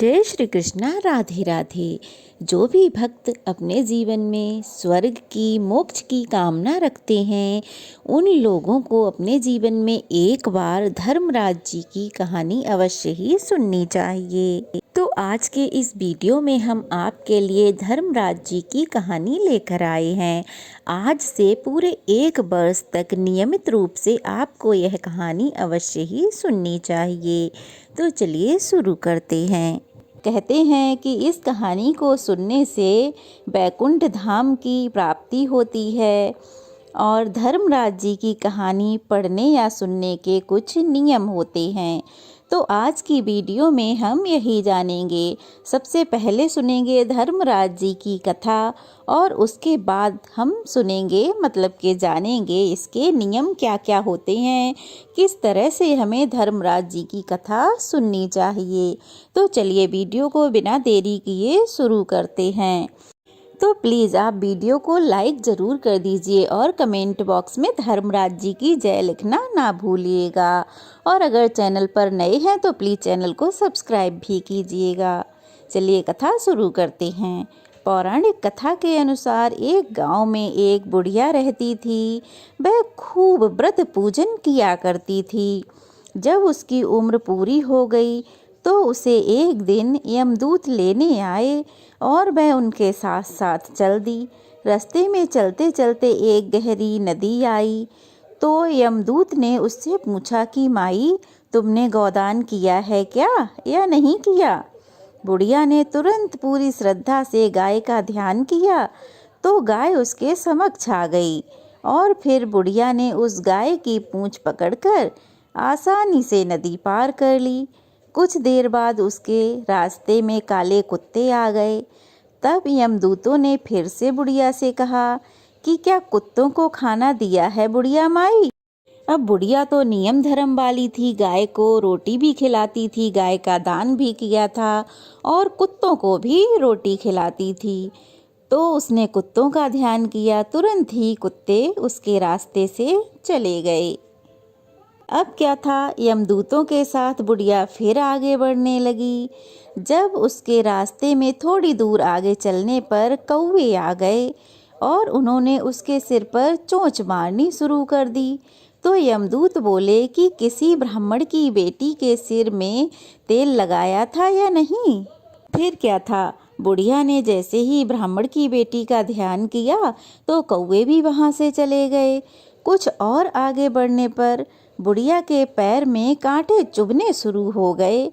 जय श्री कृष्णा। राधे राधे। जो भी भक्त अपने जीवन में स्वर्ग की मोक्ष की कामना रखते हैं उन लोगों को अपने जीवन में एक बार धर्मराज जी की कहानी अवश्य ही सुननी चाहिए। तो आज के इस वीडियो में हम आपके लिए धर्मराज जी की कहानी लेकर आए हैं। आज से पूरे 1 वर्ष तक नियमित रूप से आपको यह कहानी अवश्य ही सुननी चाहिए। तो चलिए शुरू करते हैं। कहते हैं कि इस कहानी को सुनने से बैकुंठ धाम की प्राप्ति होती है और धर्मराज जी की कहानी पढ़ने या सुनने के कुछ नियम होते हैं। तो आज की वीडियो में हम यही जानेंगे। सबसे पहले सुनेंगे धर्मराज जी की कथा और उसके बाद हम सुनेंगे मतलब कि जानेंगे इसके नियम क्या क्या होते हैं, किस तरह से हमें धर्मराज जी की कथा सुननी चाहिए। तो चलिए वीडियो को बिना देरी किए शुरू करते हैं। तो प्लीज़ आप वीडियो को लाइक ज़रूर कर दीजिए और कमेंट बॉक्स में धर्मराज जी की जय लिखना ना भूलिएगा। और अगर चैनल पर नए हैं तो प्लीज़ चैनल को सब्सक्राइब भी कीजिएगा। चलिए कथा शुरू करते हैं। पौराणिक कथा के अनुसार एक गांव में एक बुढ़िया रहती थी। वह खूब व्रत पूजन किया करती थी। जब उसकी उम्र पूरी हो गई तो उसे एक दिन यमदूत लेने आए और वह उनके साथ साथ चल दी। रास्ते में चलते चलते एक गहरी नदी आई तो यमदूत ने उससे पूछा कि माई, तुमने गोदान किया है क्या या नहीं किया? बुढ़िया ने तुरंत पूरी श्रद्धा से गाय का ध्यान किया तो गाय उसके समक्ष आ गई और फिर बुढ़िया ने उस गाय की पूंछ पकड़कर आसानी से नदी पार कर ली। कुछ देर बाद उसके रास्ते में काले कुत्ते आ गए। तब यमदूतों ने फिर से बुढ़िया से कहा कि क्या कुत्तों को खाना दिया है बुढ़िया माई? अब बुढ़िया तो नियम धर्म वाली थी, गाय को रोटी भी खिलाती थी, गाय का दान भी किया था और कुत्तों को भी रोटी खिलाती थी। तो उसने कुत्तों का ध्यान किया, तुरंत ही कुत्ते उसके रास्ते से चले गए। अब क्या था, यमदूतों के साथ बुढ़िया फिर आगे बढ़ने लगी। जब उसके रास्ते में थोड़ी दूर आगे चलने पर कौवे आ गए और उन्होंने उसके सिर पर चोंच मारनी शुरू कर दी। तो यमदूत बोले कि किसी ब्राह्मण की बेटी के सिर में तेल लगाया था या नहीं? फिर क्या था, बुढ़िया ने जैसे ही ब्राह्मण की बेटी का ध्यान किया तो कौवे भी वहाँ से चले गए। कुछ और आगे बढ़ने पर बुढ़िया के पैर में कांटे चुभने शुरू हो गए।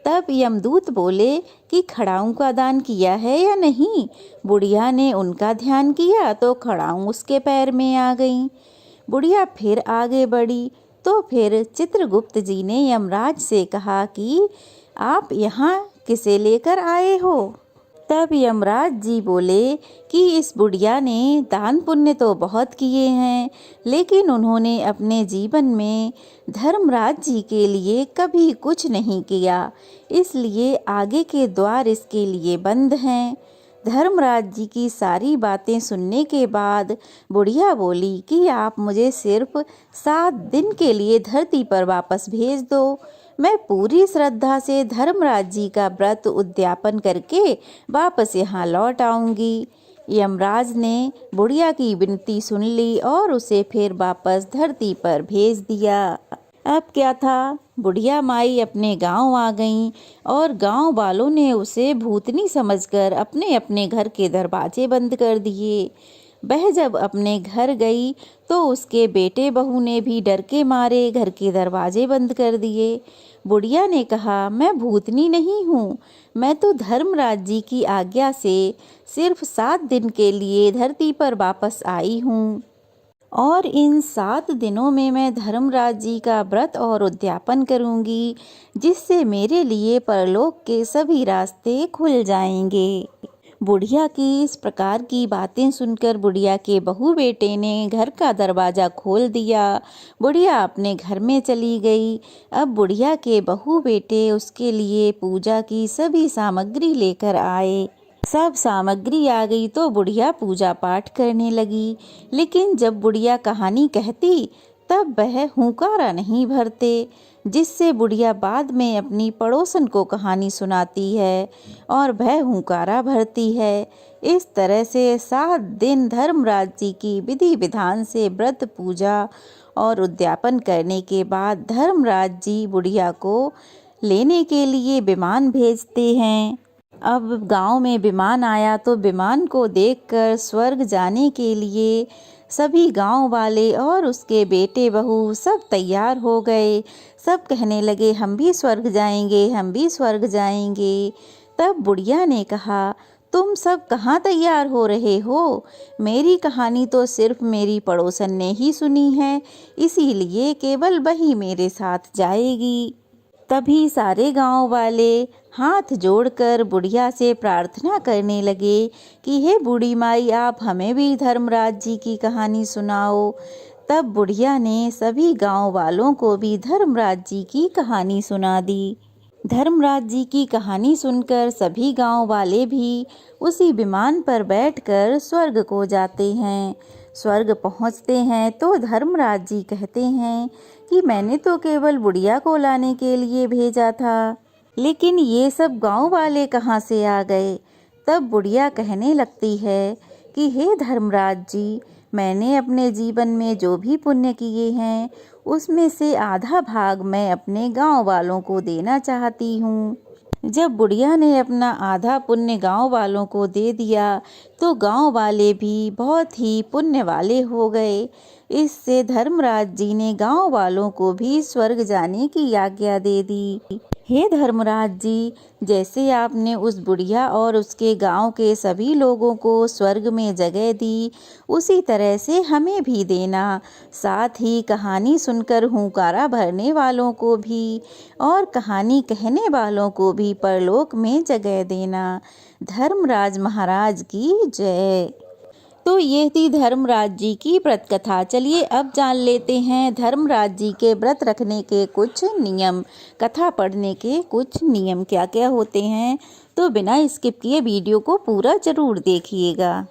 तब यमदूत बोले कि खड़ाऊं का दान किया है या नहीं? बुढ़िया ने उनका ध्यान किया तो खड़ाऊं उसके पैर में आ गईं। बुढ़िया फिर आगे बढ़ी तो फिर चित्रगुप्त जी ने यमराज से कहा कि आप यहाँ किसे लेकर आए हो? तब यमराज जी बोले कि इस बुढ़िया ने दान पुण्य तो बहुत किए हैं लेकिन उन्होंने अपने जीवन में धर्मराज जी के लिए कभी कुछ नहीं किया, इसलिए आगे के द्वार इसके लिए बंद हैं। धर्मराज जी की सारी बातें सुनने के बाद बुढ़िया बोली कि आप मुझे सिर्फ 7 दिन के लिए धरती पर वापस भेज दो। मैं पूरी श्रद्धा से धर्मराज जी का व्रत उद्यापन करके वापस यहाँ लौट आऊँगी। यमराज ने बुढ़िया की विनती सुन ली और उसे फिर वापस धरती पर भेज दिया। अब क्या था, बुढ़िया माई अपने गांव आ गईं और गांव वालों ने उसे भूतनी समझकर अपने अपने घर के दरवाजे बंद कर दिए। वह जब अपने घर गई तो उसके बेटे बहू ने भी डर के मारे घर के दरवाजे बंद कर दिए। बुढ़िया ने कहा, मैं भूतनी नहीं हूँ, मैं तो धर्मराज जी की आज्ञा से सिर्फ 7 दिन के लिए धरती पर वापस आई हूँ और इन 7 दिनों में मैं धर्मराज जी का व्रत और उद्यापन करूँगी जिससे मेरे लिए परलोक के सभी रास्ते खुल जाएंगे। बुढ़िया की इस प्रकार की बातें सुनकर बुढ़िया के बहू बेटे ने घर का दरवाज़ा खोल दिया। बुढ़िया अपने घर में चली गई। अब बुढ़िया के बहू बेटे उसके लिए पूजा की सभी सामग्री लेकर आए। सब सामग्री आ गई तो बुढ़िया पूजा पाठ करने लगी। लेकिन जब बुढ़िया कहानी कहती तब वह हुंकारा नहीं भरते। जिससे बुढ़िया बाद में अपनी पड़ोसन को कहानी सुनाती है और वह हुंकारा भरती है। इस तरह से 7 दिन धर्मराज जी की विधि विधान से व्रत पूजा और उद्यापन करने के बाद धर्मराज जी बुढ़िया को लेने के लिए विमान भेजते हैं। अब गांव में विमान आया तो विमान को देखकर स्वर्ग जाने के लिए सभी गांव वाले और उसके बेटे बहू सब तैयार हो गए। सब कहने लगे हम भी स्वर्ग जाएंगे, हम भी स्वर्ग जाएंगे। तब बुढ़िया ने कहा, तुम सब कहाँ तैयार हो रहे हो? मेरी कहानी तो सिर्फ मेरी पड़ोसन ने ही सुनी है, इसीलिए केवल वही मेरे साथ जाएगी। तभी सारे गांव वाले हाथ जोड़कर बुढ़िया से प्रार्थना करने लगे कि हे बूढ़ी माई, आप हमें भी धर्मराज जी की कहानी सुनाओ। तब बुढ़िया ने सभी गांव वालों को भी धर्मराज जी की कहानी सुना दी। धर्मराज जी की कहानी सुनकर सभी गांव वाले भी उसी विमान पर बैठकर स्वर्ग को जाते हैं। स्वर्ग पहुंचते हैं तो धर्मराज जी कहते हैं कि मैंने तो केवल बुढ़िया को लाने के लिए भेजा था, लेकिन ये सब गांव वाले कहाँ से आ गए? तब बुढ़िया कहने लगती है कि हे धर्मराज जी, मैंने अपने जीवन में जो भी पुण्य किए हैं उसमें से आधा भाग मैं अपने गांव वालों को देना चाहती हूँ। जब बुढ़िया ने अपना आधा पुण्य गांव वालों को दे दिया तो गांव वाले भी बहुत ही पुण्य वाले हो गए। इससे धर्मराज जी ने गांव वालों को भी स्वर्ग जाने की आज्ञा दे दी। हे धर्मराज जी, जैसे आपने उस बुढ़िया और उसके गांव के सभी लोगों को स्वर्ग में जगह दी, उसी तरह से हमें भी देना। साथ ही कहानी सुनकर हुंकारा भरने वालों को भी और कहानी कहने वालों को भी परलोक में जगह देना। धर्मराज महाराज की जय। तो ये थी धर्मराज जी की व्रत कथा। चलिए अब जान लेते हैं धर्मराज जी के व्रत रखने के कुछ नियम, कथा पढ़ने के कुछ नियम क्या क्या होते हैं। तो बिना स्किप किए वीडियो को पूरा जरूर देखिएगा।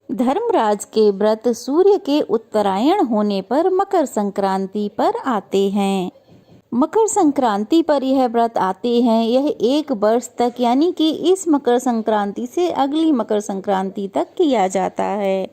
धर्मराज के व्रत सूर्य के उत्तरायण होने पर मकर संक्रांति पर आते हैं। मकर संक्रांति पर यह व्रत आते हैं। यह 1 वर्ष तक यानी कि इस मकर संक्रांति से अगली मकर संक्रांति तक किया जाता है।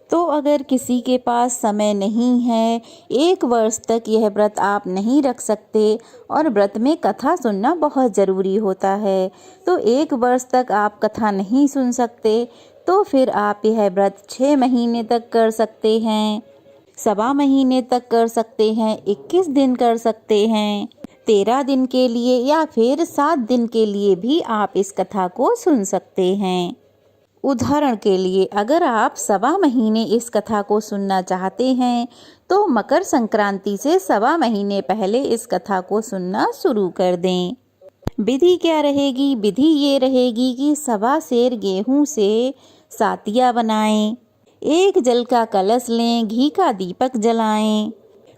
तो अगर किसी के पास समय नहीं है, 1 वर्ष तक यह व्रत आप नहीं रख सकते और व्रत में कथा सुनना बहुत ज़रूरी होता है, तो 1 वर्ष तक आप कथा नहीं सुन सकते, तो फिर आप यह व्रत 6 महीने तक कर सकते हैं, 1.25 महीने तक कर सकते हैं, 21 दिन कर सकते हैं, 13 दिन के लिए या फिर 7 दिन के लिए भी आप इस कथा को सुन सकते हैं। उदाहरण के लिए अगर आप 1.25 महीने इस कथा को सुनना चाहते हैं तो मकर संक्रांति से 1.25 महीने पहले इस कथा को सुनना शुरू कर दें। विधि क्या रहेगी? विधि ये रहेगी कि 1.25 सेर गेहूं से सातिया बनाएं, 1 जल का कलश लें, घी का दीपक जलाएं,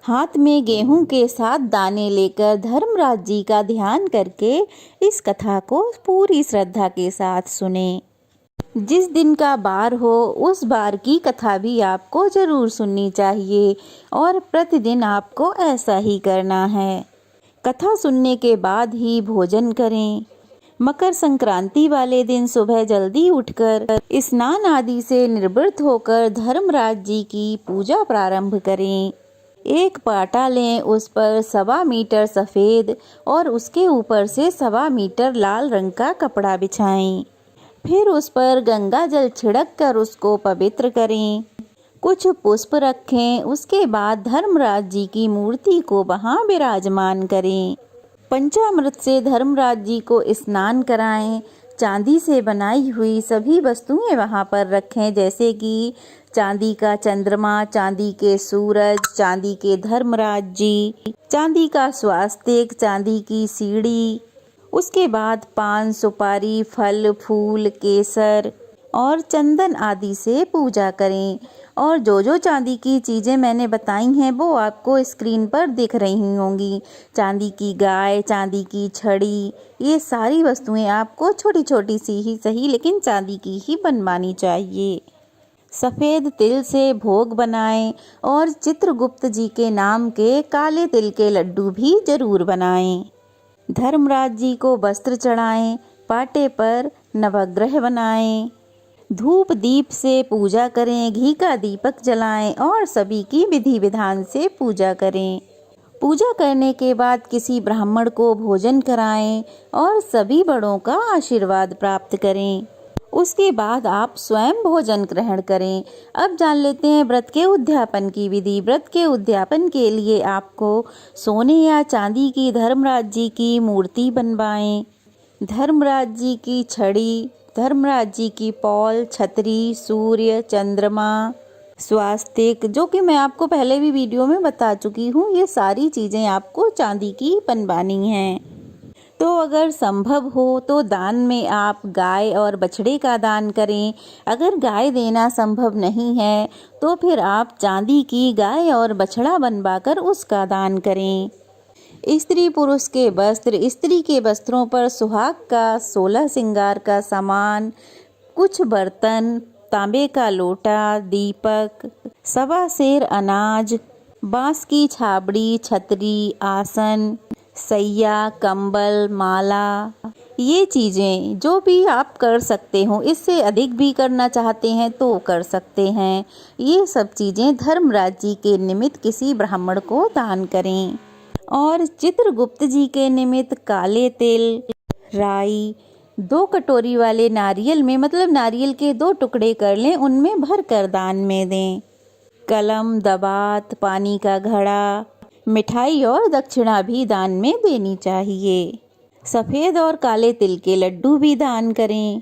हाथ में गेहूं के 7 दाने लेकर धर्मराज जी का ध्यान करके इस कथा को पूरी श्रद्धा के साथ सुनें। जिस दिन का बार हो उस बार की कथा भी आपको जरूर सुननी चाहिए और प्रतिदिन आपको ऐसा ही करना है। कथा सुनने के बाद ही भोजन करें। मकर संक्रांति वाले दिन सुबह जल्दी उठकर स्नान आदि से निवृत्त होकर धर्मराज जी की पूजा प्रारंभ करें। 1 पाटा लें, उस पर 1.25 मीटर सफ़ेद और उसके ऊपर से 1.25 मीटर लाल रंग का कपड़ा बिछाएं। फिर उस पर गंगा जल छिड़क कर उसको पवित्र करें। कुछ पुष्प रखें। उसके बाद धर्मराज जी की मूर्ति को वहाँ विराजमान करें। पंचामृत से धर्मराज जी को स्नान कराएं। चांदी से बनाई हुई सभी वस्तुएं वहाँ पर रखें, जैसे कि चांदी का चंद्रमा, चांदी के सूरज, चांदी के धर्मराज जी, चांदी का स्वास्तिक, चांदी की सीढ़ी। उसके बाद पान, सुपारी, फल, फूल, केसर और चंदन आदि से पूजा करें। और जो चांदी की चीज़ें मैंने बताई हैं वो आपको स्क्रीन पर दिख रही होंगी। चांदी की गाय, चांदी की छड़ी, ये सारी वस्तुएं आपको छोटी छोटी सी ही सही लेकिन चांदी की ही बनवानी चाहिए। सफ़ेद तिल से भोग बनाएं और चित्रगुप्त जी के नाम के काले तिल के लड्डू भी जरूर बनाएं। धर्मराज जी को वस्त्र चढ़ाएं, पाटे पर नवग्रह बनाएं, धूप दीप से पूजा करें, घी का दीपक जलाएं और सभी की विधि विधान से पूजा करें। पूजा करने के बाद किसी ब्राह्मण को भोजन कराएं और सभी बड़ों का आशीर्वाद प्राप्त करें। उसके बाद आप स्वयं भोजन ग्रहण करें। अब जान लेते हैं व्रत के उद्यापन की विधि। व्रत के उद्यापन के लिए आपको सोने या चांदी की धर्मराज जी की मूर्ति बनवाएं। धर्मराज जी की छड़ी, धर्मराज जी की पौल, छतरी, सूर्य, चंद्रमा, स्वास्तिक, जो कि मैं आपको पहले भी वीडियो में बता चुकी हूँ, ये सारी चीज़ें आपको चांदी की बनवानी हैं। तो अगर संभव हो तो दान में आप गाय और बछड़े का दान करें। अगर गाय देना संभव नहीं है तो फिर आप चांदी की गाय और बछड़ा बनवाकर उसका दान करें। स्त्री पुरुष के वस्त्र, स्त्री के वस्त्रों पर सुहाग का 16 श्रृंगार का सामान, कुछ बर्तन, तांबे का लोटा, दीपक, 1.25 सेर अनाज, बांस की छाबड़ी, छतरी, आसन, सैया, कंबल, माला, ये चीज़ें जो भी आप कर सकते हो, इससे अधिक भी करना चाहते हैं तो कर सकते हैं। ये सब चीज़ें धर्मराज जी के निमित्त किसी ब्राह्मण को दान करें। और चित्रगुप्त जी के निमित्त काले तिल, राई, 2 कटोरी वाले नारियल में, मतलब नारियल के 2 टुकड़े कर लें, उनमें भर कर दान में दें। कलम, दबात, पानी का घड़ा, मिठाई और दक्षिणा भी दान में देनी चाहिए। सफ़ेद और काले तिल के लड्डू भी दान करें।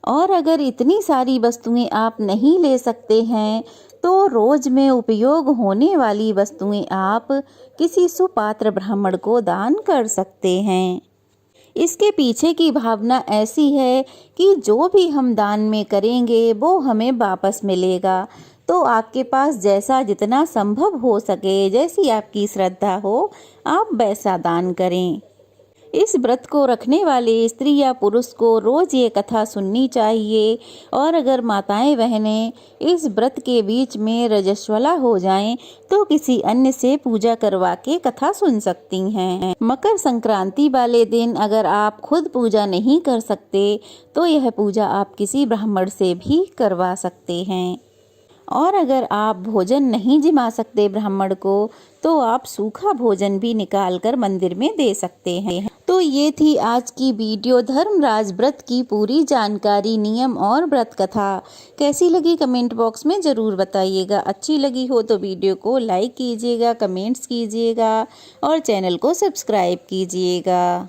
और अगर इतनी सारी वस्तुएं आप नहीं ले सकते हैं तो रोज में उपयोग होने वाली वस्तुएं आप किसी सुपात्र ब्राह्मण को दान कर सकते हैं। इसके पीछे की भावना ऐसी है कि जो भी हम दान में करेंगे वो हमें वापस मिलेगा। तो आपके पास जैसा जितना संभव हो सके, जैसी आपकी श्रद्धा हो, आप वैसा दान करें। इस व्रत को रखने वाले स्त्री या पुरुष को रोज ये कथा सुननी चाहिए। और अगर माताएं बहनें इस व्रत के बीच में रजस्वला हो जाएं तो किसी अन्य से पूजा करवा के कथा सुन सकती हैं। मकर संक्रांति वाले दिन अगर आप खुद पूजा नहीं कर सकते तो यह पूजा आप किसी ब्राह्मण से भी करवा सकते हैं। और अगर आप भोजन नहीं जिमा सकते ब्राह्मण को तो आप सूखा भोजन भी निकाल कर मंदिर में दे सकते हैं। तो ये थी आज की वीडियो, धर्मराज व्रत की पूरी जानकारी, नियम और व्रत कथा। कैसी लगी कमेंट बॉक्स में ज़रूर बताइएगा। अच्छी लगी हो तो वीडियो को लाइक कीजिएगा, कमेंट्स कीजिएगा और चैनल को सब्सक्राइब कीजिएगा।